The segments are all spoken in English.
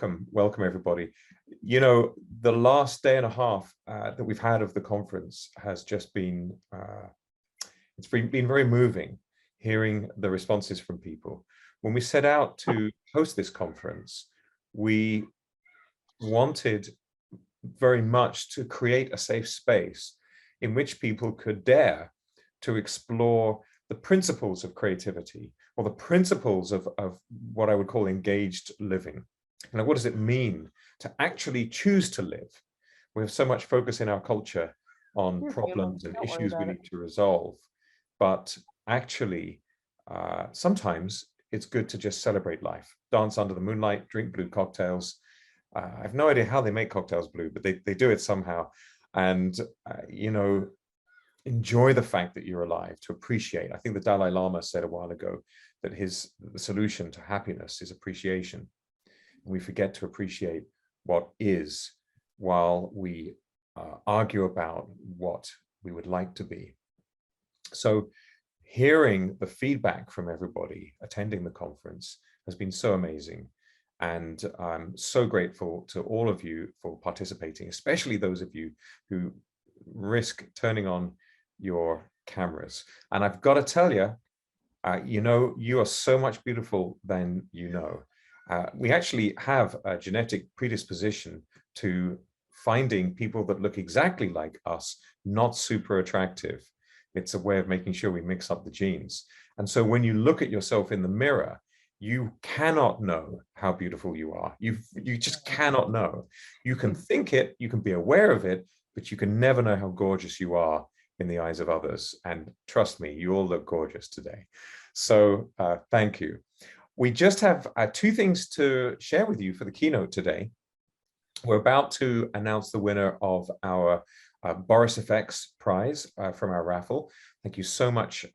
welcome everybody. You know, the last day and a half that we've had of the conference has just been, it's been very moving, hearing the responses from people. When we set out to host this conference, we wanted very much to create a safe space in which people could dare to explore the principles of creativity, or the principles of what I would call engaged living. And what does it mean to actually choose to live? We have so much focus in our culture on problems and issues we need to resolve, but actually, sometimes it's good to just celebrate life, dance under the moonlight, drink blue cocktails. I have no idea how they make cocktails blue, but they do it somehow. And, you know, enjoy the fact that you're alive, to appreciate. I think the Dalai Lama said a while ago that the solution to happiness is appreciation. And we forget to appreciate what is while we argue about what we would like to be. So hearing the feedback from everybody attending the conference has been so amazing. And I'm so grateful to all of you for participating, especially those of you who risk turning on your cameras. And I've got to tell you, you know, you are so much beautiful than you know. We actually have a genetic predisposition to finding people that look exactly like us not super attractive. It's a way of making sure we mix up the genes. And so when you look at yourself in the mirror, you cannot know how beautiful you are. You just cannot know. You can think it, you can be aware of it, but you can never know how gorgeous you are in the eyes of others. And trust me, you all look gorgeous today. So thank you. We just have two things to share with you for the keynote today. We're about to announce the winner of our Boris Effects prize from our raffle. Thank you so much,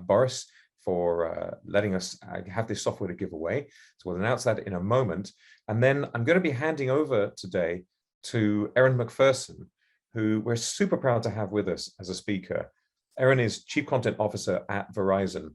Boris, for letting us have this software to give away. So we'll announce that in a moment. And then I'm going to be handing over today to Erin McPherson, who we're super proud to have with us as a speaker. Erin is Chief Content Officer at Verizon.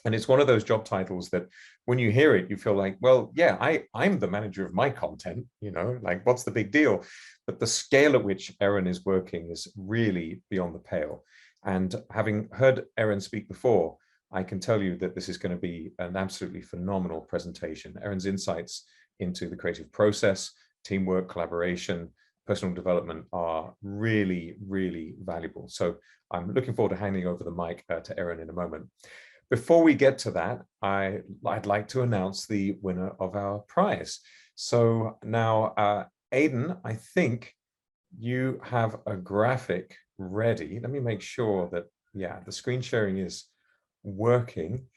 And it's one of those job titles that when you hear it, you feel like, well, yeah, I'm the manager of my content, you know, like what's the big deal? But the scale at which Erin is working is really beyond the pale. And having heard Erin speak before, I can tell you that this is going to be an absolutely phenomenal presentation. Erin's insights into the creative process, teamwork, collaboration, personal development are really, really valuable. So I'm looking forward to handing over the mic to Erin in a moment. Before we get to that, I'd like to announce the winner of our prize. So now, Aidan, I think you have a graphic ready. Let me make sure that, yeah, the screen sharing is working.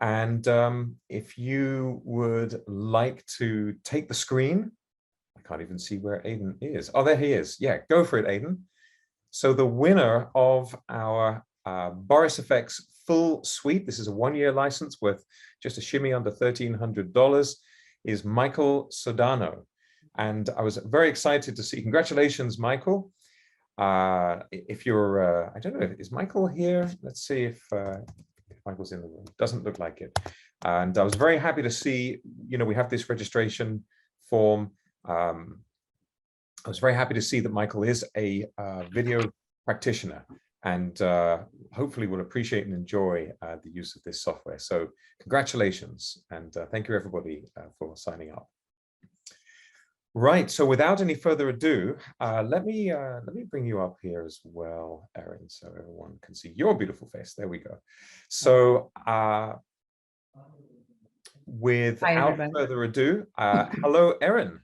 And if you would like to take the screen, I can't even see where Aidan is. Oh, there he is. Yeah, go for it, Aidan. So the winner of our Boris Effects full suite, this is a one-year license worth just a shimmy under $1,300, is Michael Sodano. And I was very excited to see, congratulations, Michael. If you're, I don't know, is Michael here? Let's see if Michael's in the room. Doesn't look like it. And I was very happy to see, you know, we have this registration form. I was very happy to see that Michael is a video practitioner and hopefully will appreciate and enjoy the use of this software. So congratulations, and thank you everybody for signing up. Right, so without any further ado, let me bring you up here as well, Erin, so everyone can see your beautiful face. There we go. So without further ado, hello, Erin.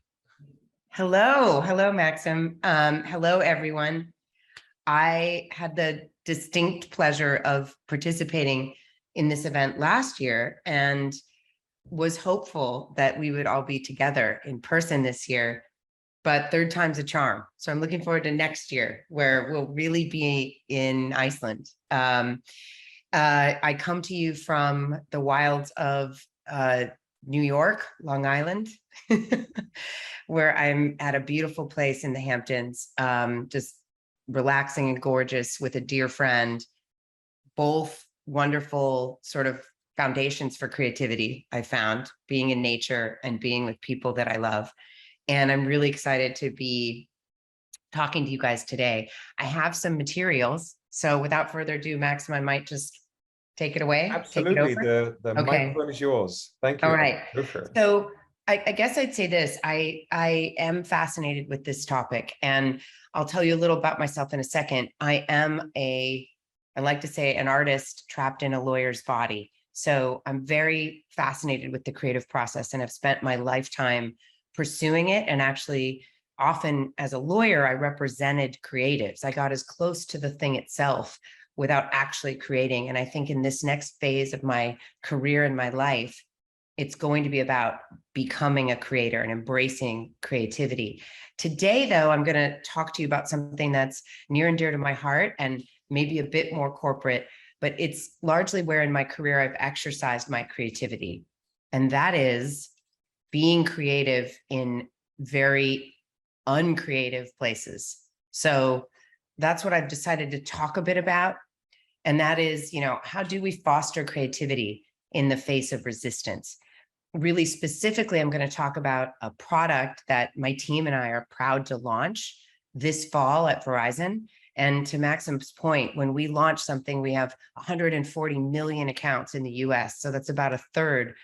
Hello, Maxim. Hello, everyone. I had the distinct pleasure of participating in this event last year and was hopeful that we would all be together in person this year, but third time's a charm. So I'm looking forward to next year where we'll really be in Iceland. I come to you from the wilds of New York, Long Island, where I'm at a beautiful place in the Hamptons, just relaxing and gorgeous with a dear friend, both wonderful sort of foundations for creativity, I found, being in nature and being with people that I love. And I'm really excited to be talking to you guys today. I have some materials. So without further ado, Maxim, I might just take it away, take it Absolutely. over. The Okay. microphone is yours. Thank All you. right. Go for it. So I guess I'd say this. I am fascinated with this topic, and I'll tell you a little about myself in a second. I like to say, an artist trapped in a lawyer's body. So I'm very fascinated with the creative process and have spent my lifetime pursuing it. And actually, often as a lawyer, I represented creatives. I got as close to the thing itself without actually creating. And I think in this next phase of my career and my life, it's going to be about becoming a creator and embracing creativity. Today, though, I'm going to talk to you about something that's near and dear to my heart and maybe a bit more corporate, but it's largely where in my career I've exercised my creativity. And that is being creative in very uncreative places. So that's what I've decided to talk a bit about. And that is, how do we foster creativity in the face of resistance? Really specifically, I'm going to talk about a product that my team and I are proud to launch this fall at Verizon. And to Maxim's point, when we launch something, we have 140 million accounts in the US. So that's about a third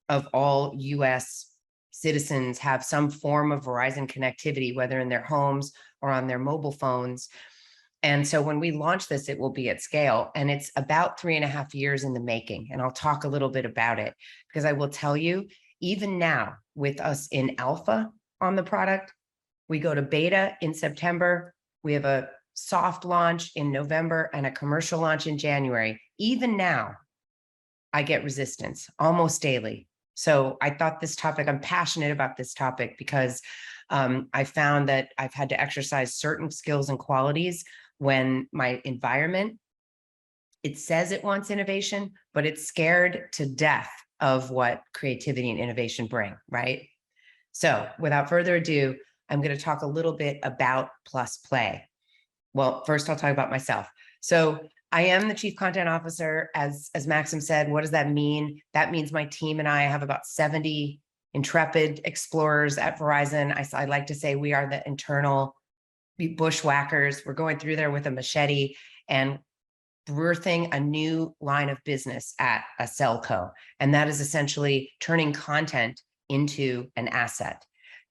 of all US citizens have some form of Verizon connectivity, whether in their homes or on their mobile phones. And so when we launch this, it will be at scale, and it's about 3.5 years in the making. And I'll talk a little bit about it, because I will tell you, even now with us in alpha on the product, we go to beta in September. We have a soft launch in November and a commercial launch in January. Even now, I get resistance almost daily. So I thought this topic, I'm passionate about this topic because I found that I've had to exercise certain skills and qualities when my environment, it says it wants innovation, but it's scared to death of what creativity and innovation bring, right? So without further ado, I'm going to talk a little bit about Plus Play. Well, first I'll talk about myself. So I am the Chief Content Officer, as Maxim said. What does that mean? That means my team and I have about 70 intrepid explorers at Verizon. I like to say we are the internal bushwhackers. We're going through there with a machete and birthing a new line of business at a cellco. And that is essentially turning content into an asset.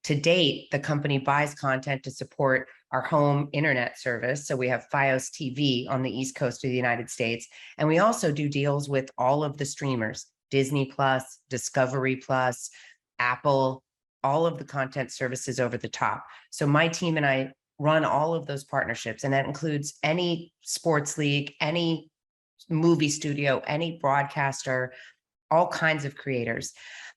To date, the company buys content to support our home internet service. So we have Fios TV on the East Coast of the United States. And we also do deals with all of the streamers, Disney Plus, Discovery Plus, Apple, all of the content services over the top. So my team and I run all of those partnerships. And that includes any sports league, any movie studio, any broadcaster, all kinds of creators.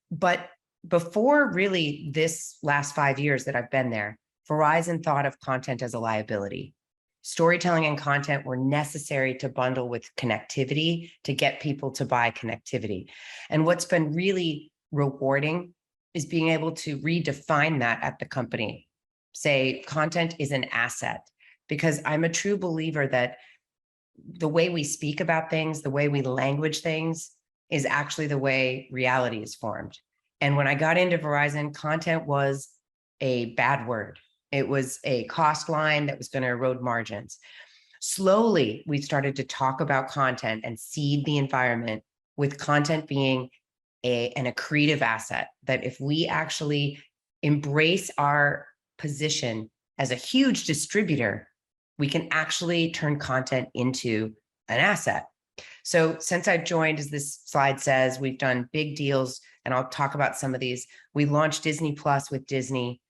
But before really this last 5 years that I've been there, Verizon thought of content as a liability. Storytelling and content were necessary to bundle with connectivity to get people to buy connectivity. And what's been really rewarding is being able to redefine that at the company. Say content is an asset, because I'm a true believer that the way we speak about things, the way we language things is actually the way reality is formed. And when I got into Verizon, content was a bad word. It was a cost line that was going to erode margins. Slowly, we started to talk about content and seed the environment with content being an accretive asset, that if we actually embrace our position as a huge distributor, we can actually turn content into an asset. So since I've joined, as this slide says, we've done big deals, and I'll talk about some of these. We launched Disney Plus with Disney.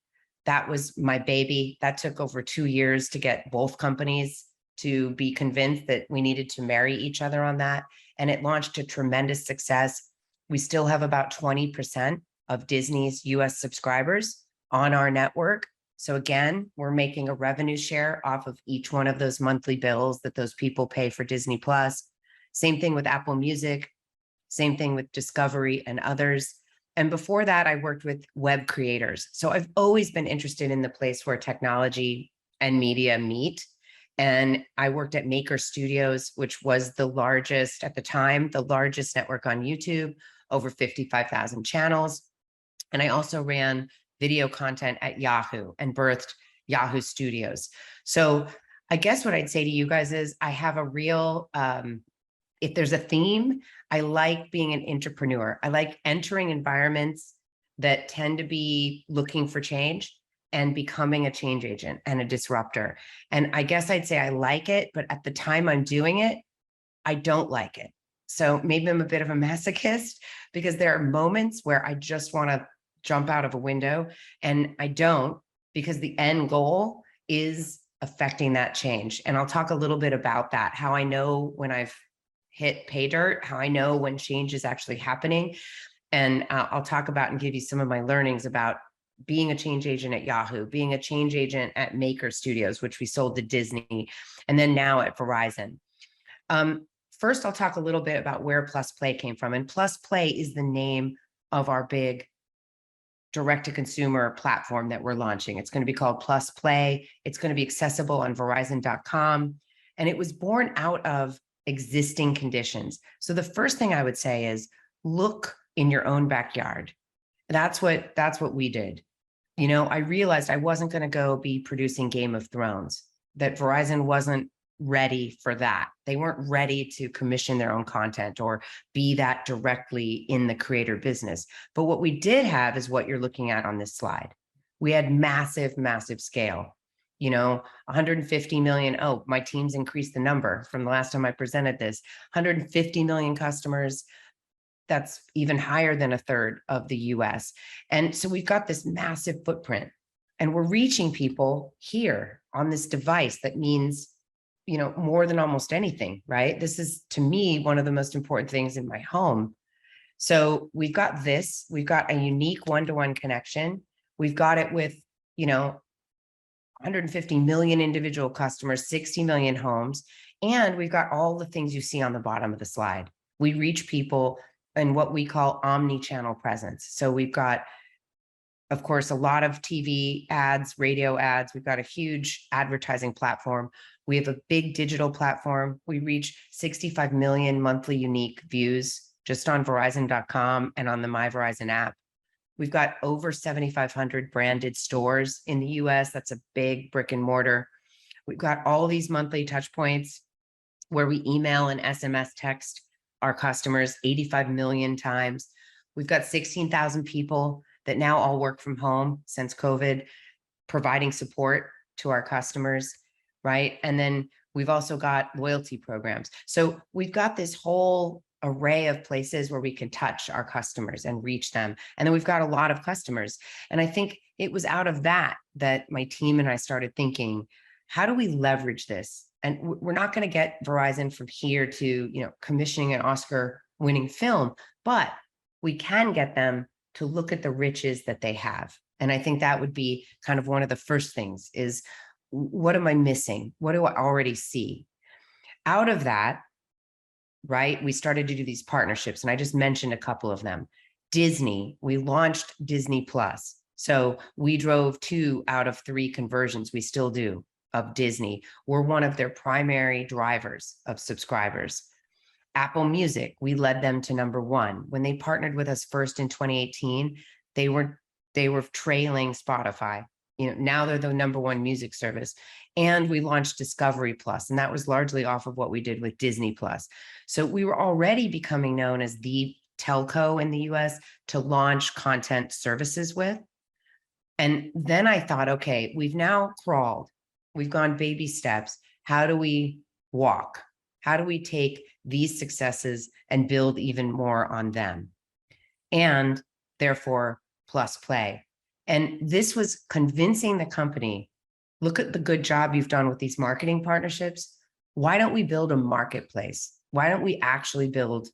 That was my baby. That took over 2 years to get both companies to be convinced that we needed to marry each other on that. And it launched to tremendous success. We still have about 20% of Disney's US subscribers on our network. So again, we're making a revenue share off of each one of those monthly bills that those people pay for Disney Plus. Same thing with Apple Music, same thing with Discovery and others. And before that, I worked with web creators. So I've always been interested in the place where technology and media meet. And I worked at Maker Studios, which was the largest at the time, the largest network on YouTube, over 55,000 channels. And I also ran video content at Yahoo and birthed Yahoo Studios. So I guess what I'd say to you guys is I have a real, if there's a theme, I like being an entrepreneur. I like entering environments that tend to be looking for change and becoming a change agent and a disruptor. And I guess I'd say I like it, but at the time I'm doing it, I don't like it. So maybe I'm a bit of a masochist because there are moments where I just want to jump out of a window, and I don't, because the end goal is affecting that change. And I'll talk a little bit about that, how I know when I've hit pay dirt, how I know when change is actually happening. And I'll talk about and give you some of my learnings about being a change agent at Yahoo, being a change agent at Maker Studios, which we sold to Disney, and then now at Verizon. First, I'll talk a little bit about where Plus Play came from. And Plus Play is the name of our big direct-to-consumer platform that we're launching. It's going to be called Plus Play. It's going to be accessible on Verizon.com. And it was born out of existing conditions. So the first thing I would say is look in your own backyard. That's what we did. You know, I realized I wasn't going to go be producing Game of Thrones, that Verizon wasn't ready for that. They weren't ready to commission their own content or be that directly in the creator business. But what we did have is what you're looking at on this slide. We had massive, massive scale. You know, 150 million. Oh, my team's increased the number from the last time I presented this. 150 million customers. That's even higher than a third of the US. And so we've got this massive footprint, and we're reaching people here on this device. That means, you know, more than almost anything, right? This is, to me, one of the most important things in my home. So we've got this, we've got a unique one-to-one connection. We've got it with, you know, 150 million individual customers, 60 million homes. And we've got all the things you see on the bottom of the slide. We reach people in what we call omni-channel presence. So we've got, of course, a lot of TV ads, radio ads. We've got a huge advertising platform. We have a big digital platform. We reach 65 million monthly unique views just on Verizon.com and on the My Verizon app. We've got over 7,500 branded stores in the US. That's a big brick and mortar. We've got all these monthly touch points where we email and SMS text our customers 85 million times. We've got 16,000 people that now all work from home since COVID, providing support to our customers, right? And then we've also got loyalty programs. So we've got this whole array of places where we can touch our customers and reach them. And then we've got a lot of customers. And I think it was out of that that my team and I started thinking, how do we leverage this? And we're not going to get Verizon from here to, you know, commissioning an Oscar-winning film, but we can get them to look at the riches that they have. And I think that would be kind of one of the first things is, what am I missing? What do I already see? Out of that, right, we started to do these partnerships, and I just mentioned a couple of them. Disney, we launched Disney Plus. So we drove 2 out of 3 conversions, we still do, of Disney. We're one of their primary drivers of subscribers. Apple Music, we led them to #1. When they partnered with us first in 2018, they were trailing Spotify. You know, now they're the #1 music service. And we launched Discovery Plus, and that was largely off of what we did with Disney Plus. So we were already becoming known as the telco in the US to launch content services with. And then I thought, okay, we've now crawled. We've gone baby steps. How do we walk? How do we take these successes and build even more on them? And therefore, Plus Play. And this was convincing the company, look at the good job you've done with these marketing partnerships. Why don't we build a marketplace? Why don't we actually build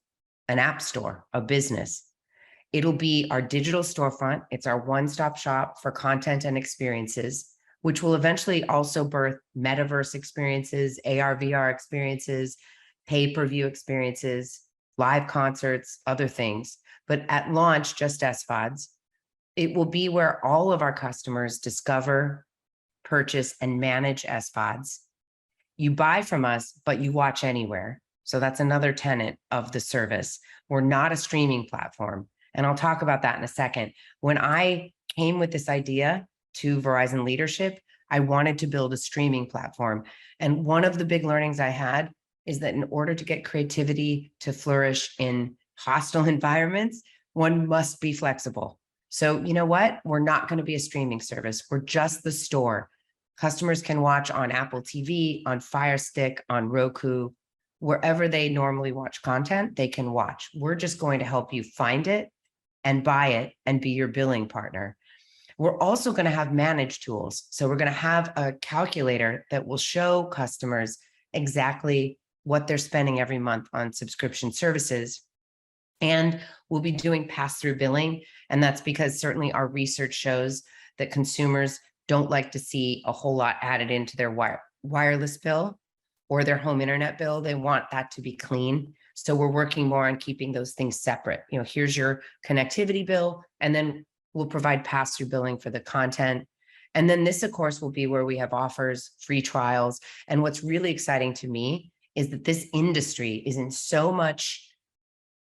an app store, a business? It'll be our digital storefront. It's our one-stop shop for content and experiences, which will eventually also birth metaverse experiences, AR, VR experiences, pay-per-view experiences, live concerts, other things. But at launch, just SVODs, it will be where all of our customers discover, purchase, and manage SVODs. you buy from us, but you watch anywhere. So that's another tenet of the service. We're not a streaming platform. And I'll talk about that in a second. When I came with this idea to Verizon leadership, I wanted to build a streaming platform. And one of the big learnings I had is that in order to get creativity to flourish in hostile environments, one must be flexible. So you know what? We're not going to be a streaming service. We're just the store. Customers can watch on Apple TV, on Fire Stick, on Roku, wherever they normally watch content, they can watch. We're just going to help you find it and buy it and be your billing partner. We're also going to have managed tools. So we're going to have a calculator that will show customers exactly what they're spending every month on subscription services. And we'll be doing pass-through billing. And that's because certainly our research shows that consumers don't like to see a whole lot added into their wireless bill or their home internet bill. They want that to be clean. So we're working more on keeping those things separate. You know, here's your connectivity bill, and then we'll provide pass-through billing for the content. And then this, of course, will be where we have offers, free trials. And what's really exciting to me is that this industry is in so much,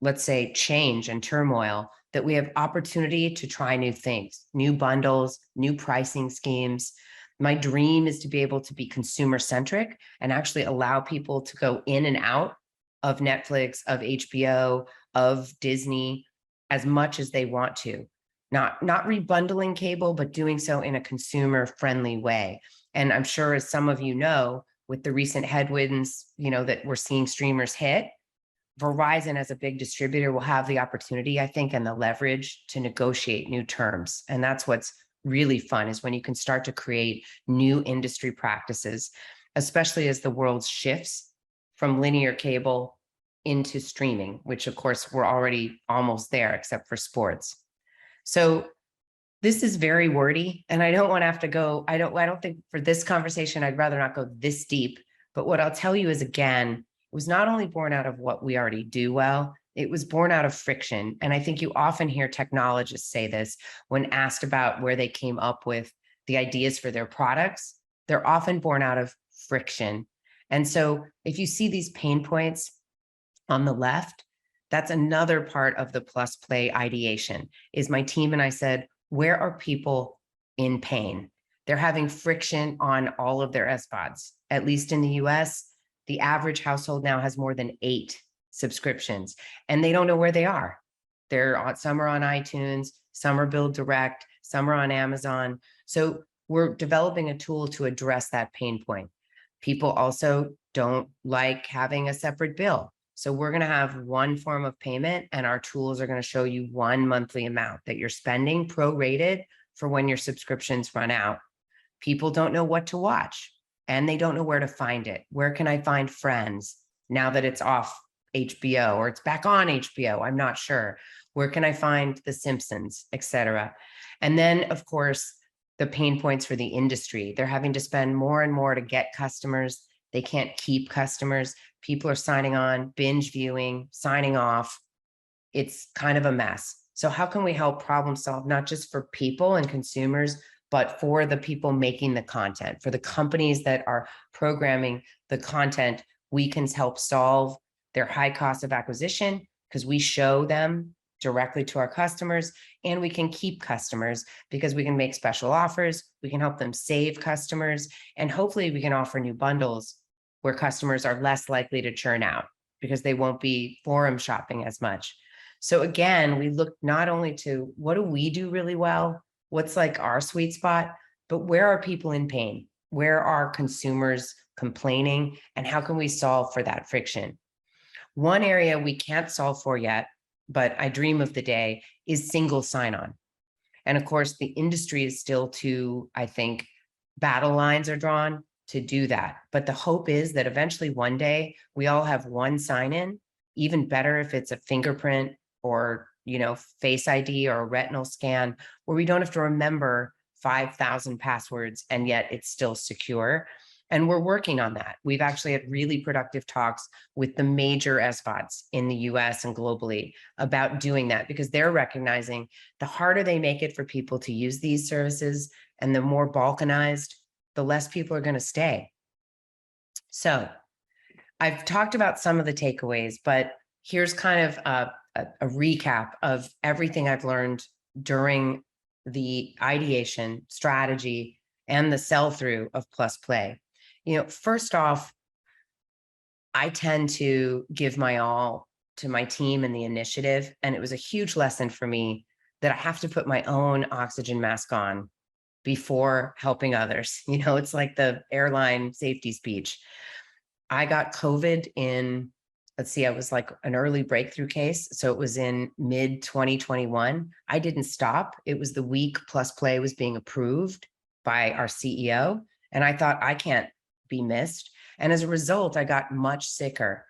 let's say, change and turmoil, that we have opportunity to try new things, new bundles, new pricing schemes. My dream is to be able to be consumer centric and actually allow people to go in and out of Netflix, of HBO, of Disney as much as they want to. Not rebundling cable, but doing so in a consumer friendly way. And I'm sure, as some of you know, with the recent headwinds, you know, that we're seeing streamers hit, Verizon as a big distributor will have the opportunity, I think, and the leverage to negotiate new terms. And that's what's really fun, is when you can start to create new industry practices, especially as the world shifts from linear cable into streaming, which of course we're already almost there, except for sports. So this is very wordy, and I don't want to have to go, I don't think for this conversation, I'd rather not go this deep. But what I'll tell you is, again, it was not only born out of what we already do well, it was born out of friction. And I think you often hear technologists say this when asked about where they came up with the ideas for their products. They're often born out of friction. And so if you see these pain points on the left, that's another part of the Plus Play ideation. Is my team and I said, where are people in pain? They're having friction on all of their SVODs. At least in the US, the average household now has more than 8 subscriptions, and they don't know where they are. Some are on iTunes, some are billed direct, some are on Amazon. So we're developing a tool to address that pain point. People also don't like having a separate bill. So we're going to have one form of payment, and our tools are going to show you one monthly amount that you're spending prorated for when your subscriptions run out. People don't know what to watch, and they don't know where to find it. Where can I find Friends now that it's off HBO, or it's back on HBO? I'm not sure. Where can I find The Simpsons, et cetera? And then, of course, the pain points for the industry. They're having to spend more and more to get customers. They can't keep customers. People are signing on, binge viewing, signing off. It's kind of a mess. So how can we help problem solve, not just for people and consumers, but for the people making the content, for the companies that are programming the content? We can help solve their high cost of acquisition because we show them directly to our customers, and we can keep customers because we can make special offers. We can help them save customers, and hopefully we can offer new bundles where customers are less likely to churn out because they won't be forum shopping as much. So again, we look not only to what do we do really well, what's like our sweet spot, but where are people in pain? Where are consumers complaining? And how can we solve for that friction? One area we can't solve for yet, but I dream of the day, is single sign-on. And of course, the industry is still too, I think, battle lines are drawn to do that. But the hope is that eventually one day we all have one sign-in, even better if it's a fingerprint or, Face ID or a retinal scan, where we don't have to remember 5,000 passwords and yet it's still secure. And we're working on that. We've actually had really productive talks with the major SVODs in the US and globally about doing that, because they're recognizing the harder they make it for people to use these services and the more balkanized, the less people are going to stay. So I've talked about some of the takeaways, but here's kind of a recap of everything I've learned during the ideation, strategy, and the sell through of Plus Play. First off, I tend to give my all to my team and the initiative. And it was a huge lesson for me that I have to put my own oxygen mask on before helping others. It's like the airline safety speech. I got COVID in, let's see, I was like an early breakthrough case. So it was in mid 2021. I didn't stop. It was the week Plus Play was being approved by our CEO. And I thought, I can't be missed. And as a result, I got much sicker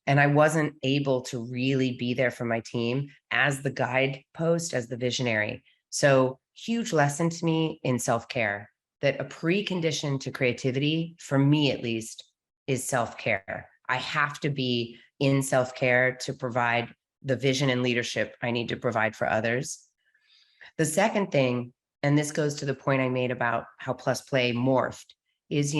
and I wasn't able to really be there for my team as the guidepost, as the visionary. So huge lesson to me in self-care, that a precondition to creativity, for me at least, is self-care. I have to be in self-care to provide the vision and leadership I need to provide for others. The second thing, and this goes to the point I made about how Plus Play morphed, is,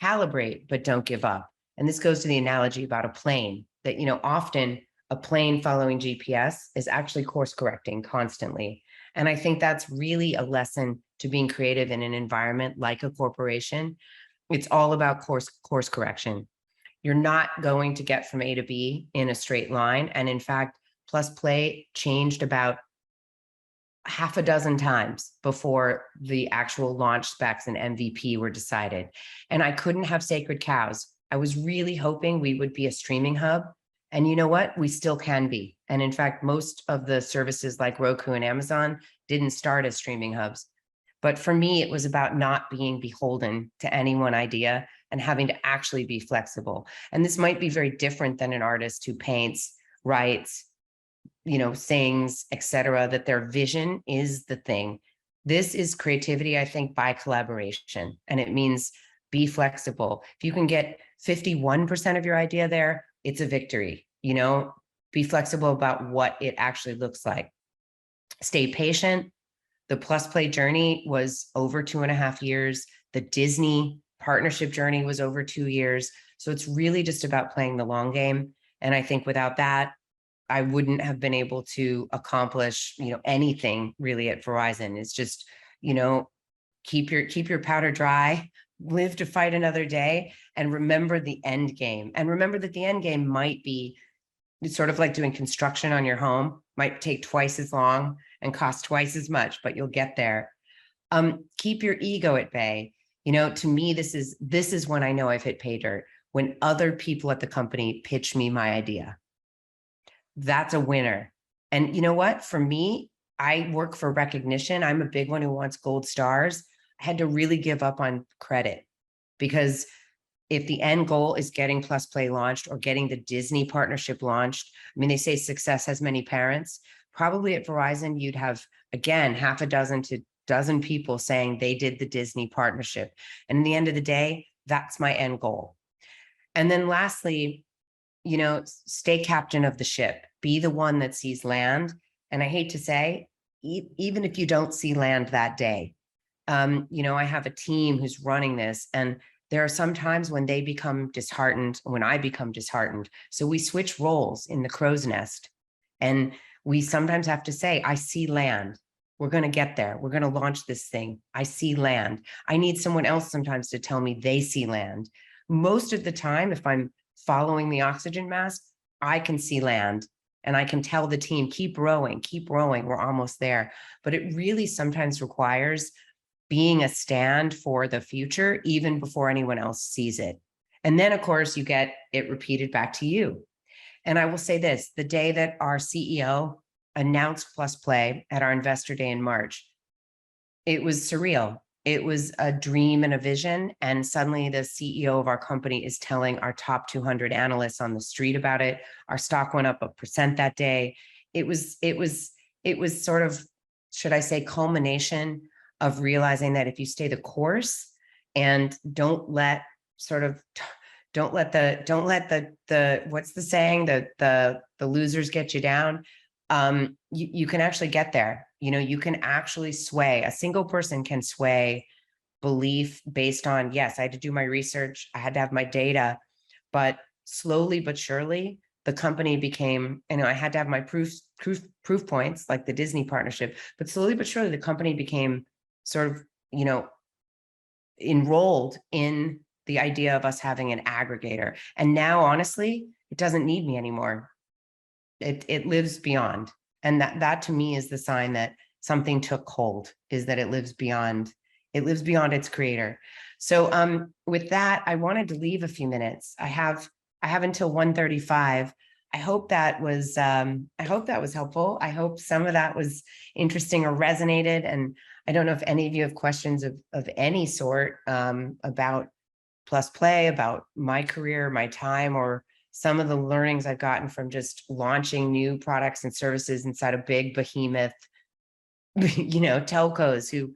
calibrate, but don't give up. And this goes to the analogy about a plane that, often a plane following GPS is actually course correcting constantly. And I think that's really a lesson to being creative in an environment like a corporation. It's all about course correction. You're not going to get from A to B in a straight line. And in fact, Plus Play changed about half a dozen times before the actual launch specs and MVP were decided. And I couldn't have sacred cows. I was really hoping we would be a streaming hub. And you know what? We still can be. And in fact, most of the services like Roku and Amazon didn't start as streaming hubs. But for me, it was about not being beholden to any one idea and having to actually be flexible. And this might be very different than an artist who paints, writes, sings, etc., that their vision is the thing. This is creativity, I think, by collaboration. And it means be flexible. If you can get 51% of your idea there, it's a victory. Be flexible about what it actually looks like. Stay patient. The Plus Play journey was over 2.5 years. The Disney partnership journey was over 2 years. So it's really just about playing the long game. And I think without that, I wouldn't have been able to accomplish, anything really at Verizon. It's just, keep your powder dry, live to fight another day, and remember the end game. And remember that the end game might be, it's sort of like doing construction on your home, might take twice as long and cost twice as much, but you'll get there. Keep your ego at bay. To me, this is when I know I've hit pay dirt, when other people at the company pitch me my idea. That's a winner. And you know what? For me, I work for recognition. I'm a big one who wants gold stars. I had to really give up on credit, because if the end goal is getting Plus Play launched or getting the Disney partnership launched, they say success has many parents. Probably at Verizon, you'd have, again, half a dozen to dozen people saying they did the Disney partnership. And in the end of the day, that's my end goal. And then lastly, stay captain of the ship, be the one that sees land. And I hate to say, even if you don't see land that day, I have a team who's running this, and there are some times when they become disheartened, when I become disheartened. So we switch roles in the crow's nest. And we sometimes have to say, I see land. We're going to get there. We're going to launch this thing. I see land. I need someone else sometimes to tell me they see land. Most of the time, if I'm following the oxygen mask, I can see land and I can tell the team, keep rowing, we're almost there. But it really sometimes requires being a stand for the future, even before anyone else sees it. And then, of course, you get it repeated back to you. And I will say this, the day that our CEO announced Plus Play at our Investor Day in March, it was surreal. It was a dream and a vision. And suddenly the CEO of our company is telling our top 200 analysts on the street about it. Our stock went up 1% that day. It was sort of, should I say, culmination of realizing that if you stay the course and don't let the what's the saying, the losers get you down, you can actually get there. You can actually sway. A single person can sway belief based on, yes, I had to do my research, I had to have my data, but slowly but surely, the company became, I had to have my proof points, like the Disney partnership, but slowly but surely the company became sort of, enrolled in the idea of us having an aggregator. And now, honestly, it doesn't need me anymore. It lives beyond. And that to me is the sign that something took hold, is that it lives beyond its creator. So with that, I wanted to leave a few minutes. I have until 1:35. I hope that was helpful. I hope some of that was interesting or resonated. And I don't know if any of you have questions of any sort about Plus Play, about my career, my time, or some of the learnings I've gotten from just launching new products and services inside a big behemoth, telcos who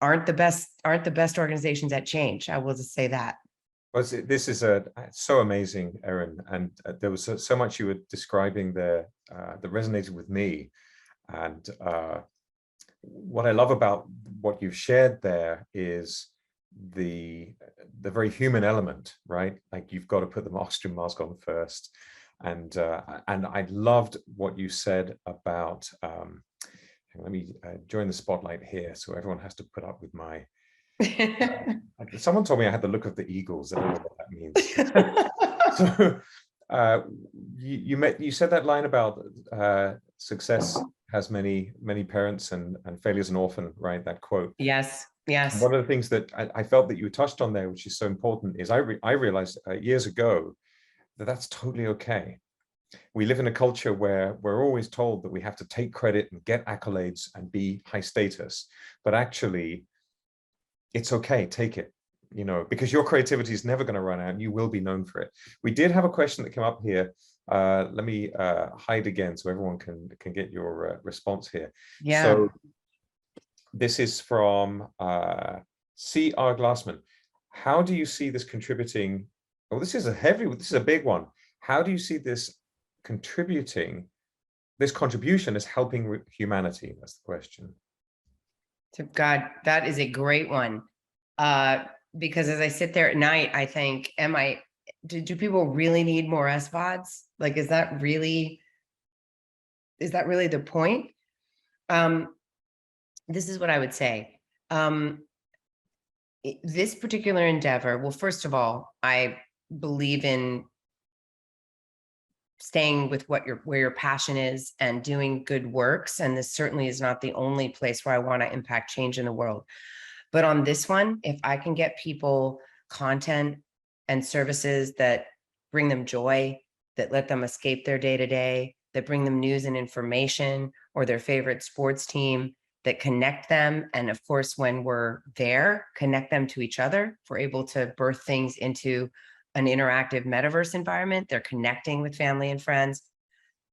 aren't the best organizations at change. I will just say that. Well, this is so amazing, Erin, and there was so much you were describing there that resonated with me. And what I love about what you've shared there is the very human element, right? Like, you've got to put the oxygen mask on first. And I loved what you said about, let me join the spotlight here, so everyone has to put up with my, someone told me I had the look of the Eagles. I don't know what that means. So you said that line about success has many parents and failure is an orphan, right? That quote. Yes. And one of the things that I felt that you touched on there, which is so important, is I realized years ago that that's totally okay. We live in a culture where we're always told that we have to take credit and get accolades and be high status, but actually it's okay, take it, because your creativity is never going to run out and you will be known for it. We did have a question that came up here. Let me hide again so everyone can get your response here. Yeah. So this is from C.R. Glassman. How do you see this contributing? Oh, this is a big one. How do you see this contribution as helping humanity? That's the question. God, that is a great one. Because as I sit there at night, I think, do people really need more SVODs? Like, is that really the point? This is what I would say. This particular endeavor, well, first of all, I believe in staying with where your passion is and doing good works. And this certainly is not the only place where I want to impact change in the world. But on this one, if I can get people content and services that bring them joy, that let them escape their day-to-day, that bring them news and information, or their favorite sports team, that connect them. And of course, when we're there, connect them to each other. If we're able to birth things into an interactive metaverse environment, they're connecting with family and friends.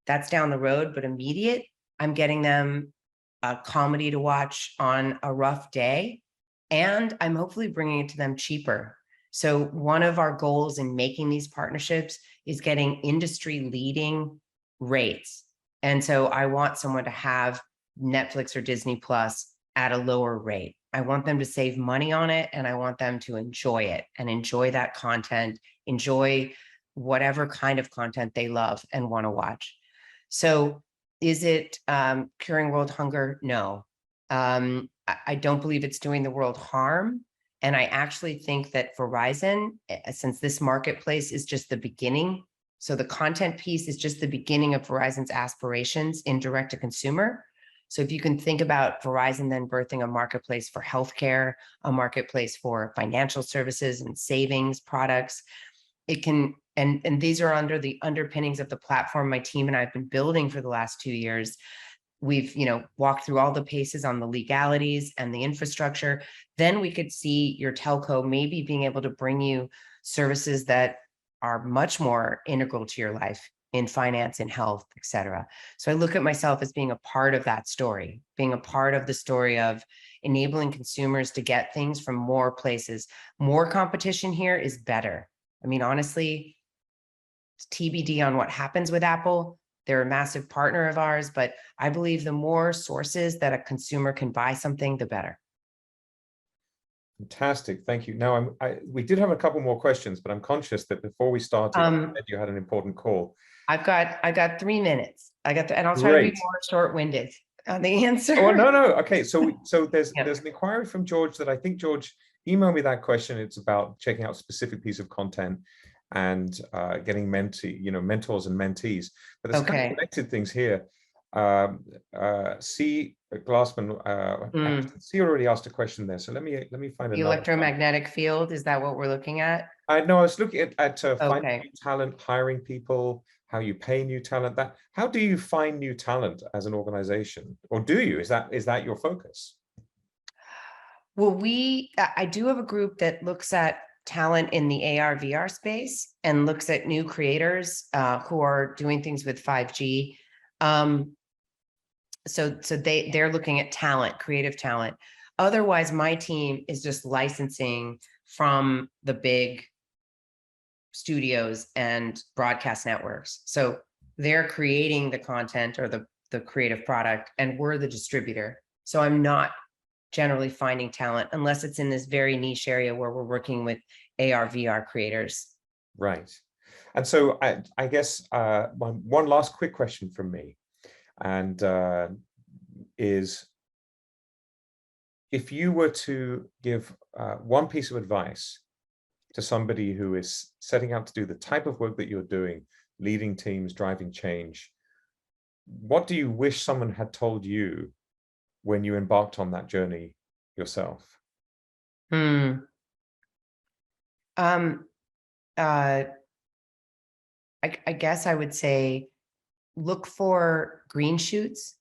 That's down the road, but immediate, I'm getting them a comedy to watch on a rough day, and I'm hopefully bringing it to them cheaper. So one of our goals in making these partnerships is getting industry leading rates. And so I want someone to have Netflix or Disney Plus at a lower rate. I want them to save money on it, and I want them to enjoy it and enjoy that content, enjoy whatever kind of content they love and want to watch. So is it curing world hunger? No. I don't believe it's doing the world harm. And I actually think that Verizon, since this marketplace is just the beginning, so the content piece is just the beginning of Verizon's aspirations in direct to consumer. So if you can think about Verizon then birthing a marketplace for healthcare, a marketplace for financial services and savings products, it can, and these are under the underpinnings of the platform my team and I've been building for the last 2 years. We've, walked through all the paces on the legalities and the infrastructure. Then we could see your telco maybe being able to bring you services that are much more integral to your life in finance and health, et cetera. So I look at myself as being a part of that story, being a part of the story of enabling consumers to get things from more places. More competition here is better. I mean, honestly, TBD on what happens with Apple. They're a massive partner of ours, but I believe the more sources that a consumer can buy something, the better. Fantastic, thank you. Now, we did have a couple more questions, but I'm conscious that before we started, you had an important call. I got 3 minutes. And I'll try to be Great. more short-winded on the answer. Oh, no. Okay, so there's Yeah. there's an inquiry from George that I think George emailed me that question. It's about checking out specific piece of content and getting mentors and mentees. But there's kind of connected things here. C. Glassman, C already asked a question there, so let me find The another electromagnetic field, is that what we're looking at? No, I was looking at finding new talent, hiring people, how you pay new talent. How do you find new talent as an organization, or do you? Is that your focus? Well, I do have a group that looks at talent in the AR VR space and looks at new creators who are doing things with 5G. So they're looking at talent, creative talent. Otherwise, my team is just licensing from the big studios and broadcast networks. So they're creating the content or the creative product, and we're the distributor. So I'm not generally finding talent unless it's in this very niche area where we're working with AR, VR creators. Right. And so I guess one last quick question from me, and is, if you were to give one piece of advice to somebody who is setting out to do the type of work that you're doing, leading teams, driving change, what do you wish someone had told you when you embarked on that journey yourself? I guess I would say, look for green shoots.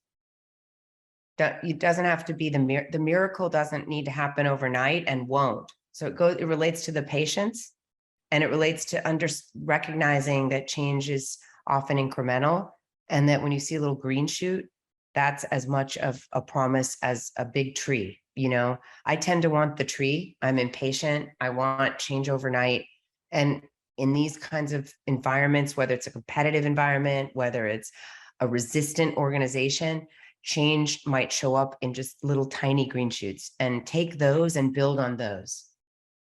That it doesn't have to be the miracle doesn't need to happen overnight, and won't. So it relates to the patience, and it relates to recognizing that change is often incremental, and that when you see a little green shoot, that's as much of a promise as a big tree. I tend to want the tree. I'm impatient. I want change overnight. And in these kinds of environments, whether it's a competitive environment, whether it's a resistant organization, change might show up in just little tiny green shoots, and take those and build on those.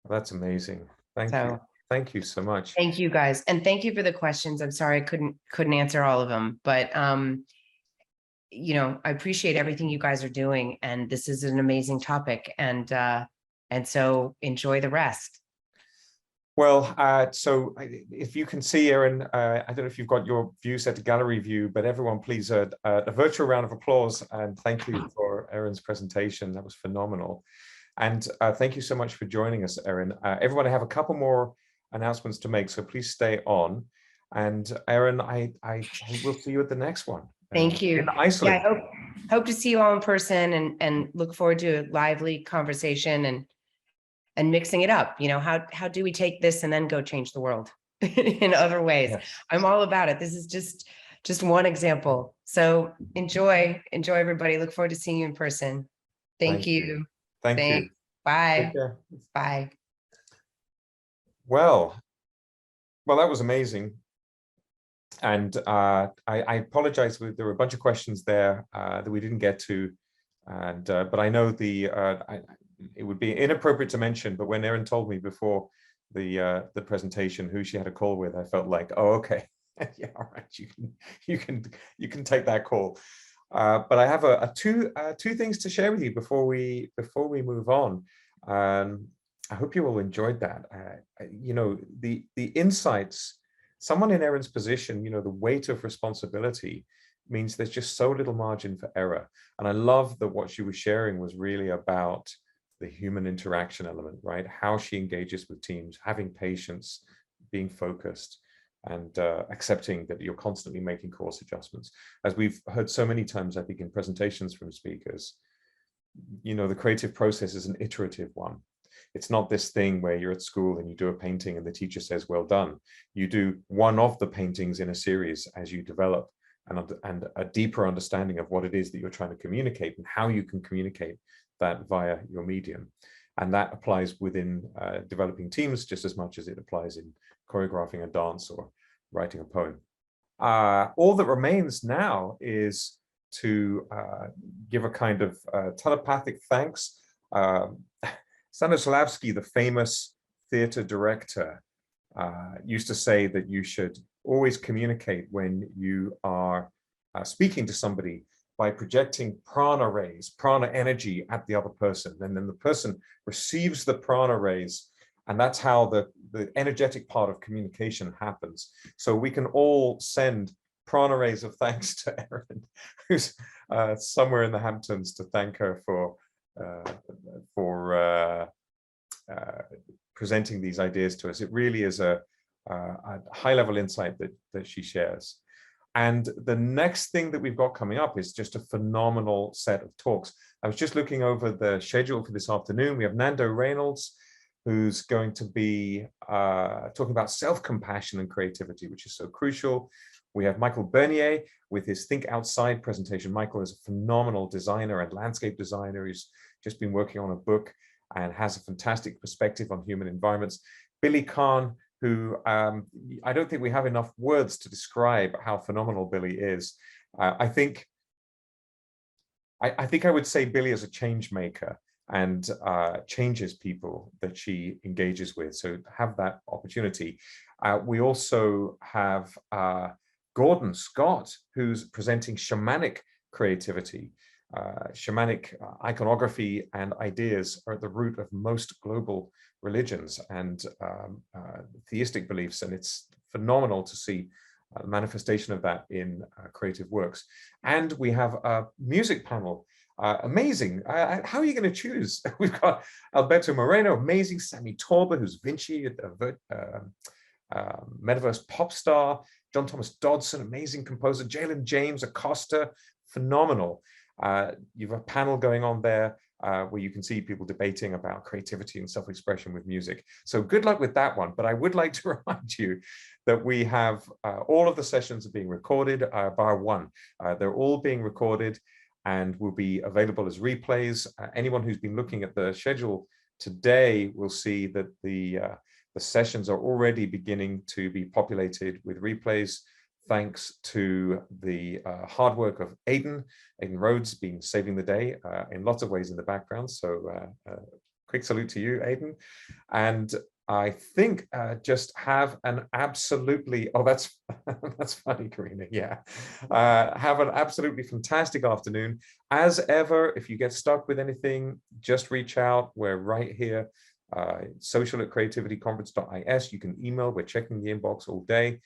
That's amazing. Thank you. Thank you so much. Thank you, guys. And thank you for the questions. I'm sorry I couldn't answer all of them, but I appreciate everything you guys are doing, and this is an amazing topic. And so enjoy the rest. Well, so if you can see, Erin, I don't know if you've got your view set to gallery view, but everyone, please, a virtual round of applause, and thank you for Erin's presentation. That was phenomenal. And thank you so much for joining us, Erin. Everyone, I have a couple more announcements to make, so please stay on. And Erin, I will see you at the next one. Thank you. In Iceland. Yeah, I hope to see you all in person, and look forward to a lively conversation and mixing it up. How do we take this and then go change the world in other ways? Yes. I'm all about it. This is just one example. So enjoy everybody. Look forward to seeing you in person. Thank you. Thank you. Bye. Bye. Well, that was amazing. And I apologize. There were a bunch of questions there that we didn't get to, and but I know it would be inappropriate to mention, but when Erin told me before the presentation who she had a call with, I felt like, oh, okay, yeah, all right, you can take that call. But I have two things to share with you before we move on. I hope you all enjoyed that. The insights. Someone in Erin's position, the weight of responsibility means there's just so little margin for error. And I love that what she was sharing was really about the human interaction element, right? How she engages with teams, having patience, being focused, and accepting that you're constantly making course adjustments. As we've heard so many times, I think, in presentations from speakers, the creative process is an iterative one. It's not this thing where you're at school and you do a painting and the teacher says, well done. You do one of the paintings in a series as you develop and a deeper understanding of what it is that you're trying to communicate and how you can communicate that via your medium. And that applies within developing teams just as much as it applies in choreographing a dance or writing a poem. All that remains now is to give a kind of telepathic thanks. Stanislavski, the famous theater director, used to say that you should always communicate when you are speaking to somebody by projecting prana rays, prana energy at the other person. And then the person receives the prana rays, and that's how the energetic part of communication happens. So we can all send prana rays of thanks to Erin, who's somewhere in the Hamptons, to thank her for presenting these ideas to us. It really is a high-level insight that she shares. And the next thing that we've got coming up is just a phenomenal set of talks. I was just looking over the schedule for this afternoon. We have Nando Reynolds, who's going to be talking about self-compassion and creativity, which is so crucial. We have Michael Bernier with his Think Outside presentation. Michael is a phenomenal designer and landscape designer who's just been working on a book and has a fantastic perspective on human environments. Billy Kahn, who I don't think we have enough words to describe how phenomenal Billy is. I think I would say Billy is a change maker and changes people that she engages with. So have that opportunity. We also have Gordon Scott, who's presenting shamanic creativity. Shamanic iconography and ideas are at the root of most global religions and theistic beliefs, and it's phenomenal to see the manifestation of that in creative works. And we have a music panel. Amazing. How are you going to choose? We've got Alberto Moreno, amazing, Sammy Torba, who's Vinci, metaverse pop star, John Thomas Dodson, amazing composer, Jalen James Acosta, phenomenal. You have a panel going on there where you can see people debating about creativity and self-expression with music. So good luck with that one. But I would like to remind you that we have all of the sessions are being recorded, bar one. They're all being recorded and will be available as replays. Anyone who's been looking at the schedule today will see that the sessions are already beginning to be populated with replays, thanks to the hard work of Aidan Rhodes, been saving the day in lots of ways in the background. So quick salute to you, Aidan. And I think just have an absolutely, oh, that's funny, Karina, yeah. Have an absolutely fantastic afternoon. As ever, if you get stuck with anything, just reach out. We're right here, social@creativityconference.is. You can email, we're checking the inbox all day.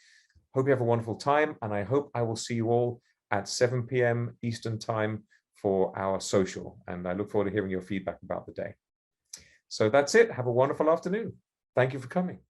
Hope you have a wonderful time, and I hope I will see you all at 7 p.m. Eastern time for our social, and I look forward to hearing your feedback about the day. So that's it. Have a wonderful afternoon. Thank you for coming.